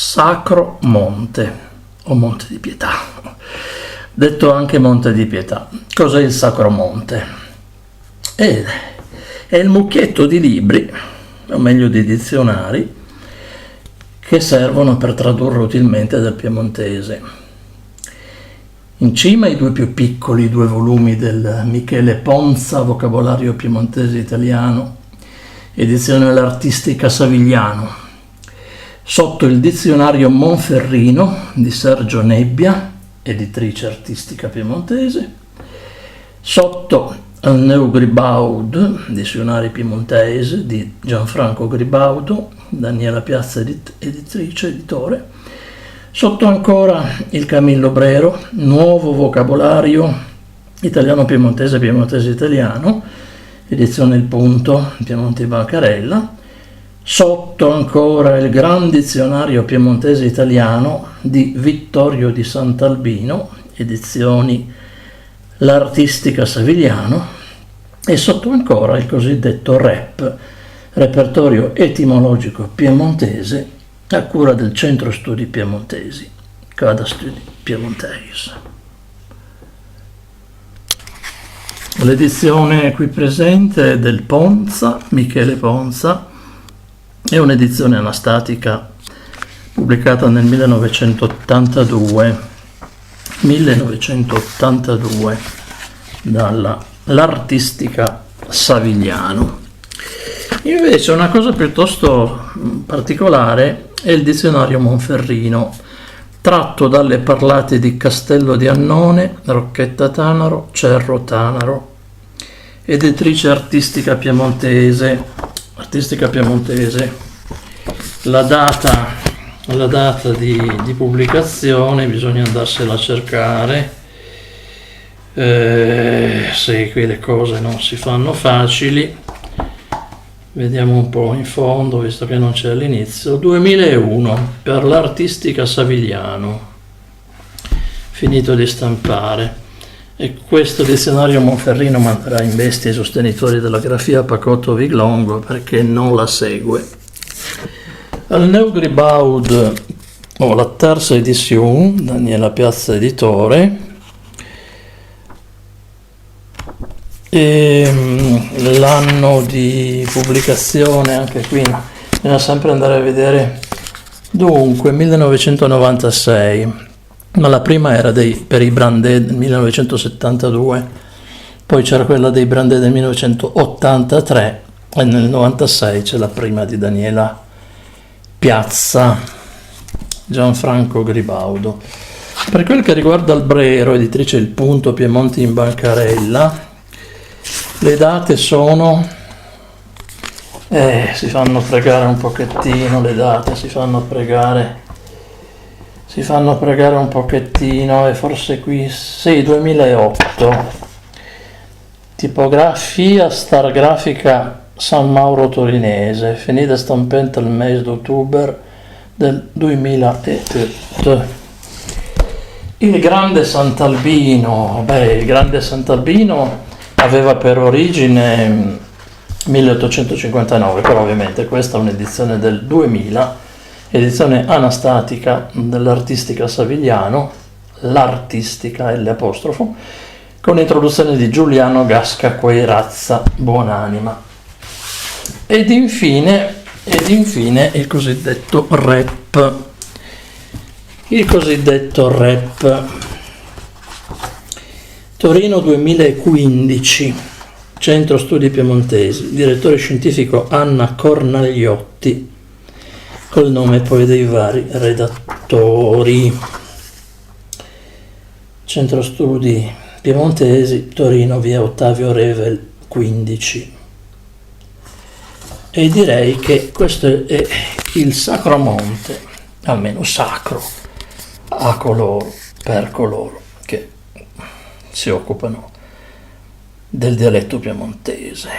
Sacro Monte o Monte di Pietà, detto anche Monte di Pietà. Cos'è il Sacro Monte? È il mucchietto di libri, o meglio di dizionari, che servono per tradurre utilmente dal piemontese. In cima i due più piccoli, 2 volumi del Michele Ponza, Vocabolario piemontese italiano, edizione L'Artistica Savigliano. Sotto il dizionario Monferrino di Sergio Nebbia, editrice artistica piemontese. Sotto il Neugribaud, dizionario piemontese di Gianfranco Gribaudo, Daniela Piazza, editrice, editore. Sotto ancora il Camillo Brero, nuovo vocabolario italiano piemontese, piemontese italiano, edizione Il Punto, Piemonte Bancarella. Sotto ancora il Gran Dizionario Piemontese Italiano di Vittorio di Sant'Albino, edizioni L'Artistica Savigliano. E sotto ancora il cosiddetto REP, Repertorio Etimologico Piemontese, a cura del Centro Studi Piemontesi, Cada Studi Piemontesi. L'edizione qui presente è del Ponza, Michele Ponza, è un'edizione anastatica pubblicata nel 1982 dall'Artistica Savigliano. Invece una cosa piuttosto particolare è il dizionario Monferrino, tratto dalle parlate di Castello di Annone, Rocchetta Tanaro, Cerro Tanaro, editrice artistica piemontese. La data di pubblicazione bisogna andarsela a cercare. Sì, qui le cose non si fanno facili. Vediamo un po' in fondo, visto che non c'è all'inizio. 2001 per l'Artistica Savigliano, finito di stampare. E questo dizionario Monferrino manderà in bestia i sostenitori della grafia Pacotto Viglongo, perché non la segue. Al Neugribaud, la terza edizione, Daniela Piazza editore, e l'anno di pubblicazione, anche qui bisogna sempre andare a vedere. Dunque 1996, ma la prima era per i Brandè del 1972, poi c'era quella dei Brandè del 1983 e nel 96 c'è la prima di Daniela Piazza, Gianfranco Gribaudo. Per quel che riguarda il Brero, editrice Il Punto, Piemonte in Bancarella, le date sono, si fanno pregare un pochettino, le date si fanno pregare un pochettino, e forse qui, sì, 2008, tipografia Star Grafica San Mauro Torinese, finita stampante il mese d'ottobre del 2008. Il Grande Sant'Albino, il Grande Sant'Albino aveva per origine 1859, però ovviamente questa è un'edizione del 2000, edizione anastatica dell'Artistica Savigliano, l'Artistica L', con introduzione di Giuliano Gasca Queirazza Buonanima. Ed infine il cosiddetto REP. Torino 2015, Centro Studi Piemontesi, direttore scientifico Anna Cornagliotti, col nome poi dei vari redattori. Centro Studi Piemontesi, Torino, via Ottavio Revel 15. E direi che questo è il Sacro Monte, almeno sacro a coloro, per coloro che si occupano del dialetto piemontese.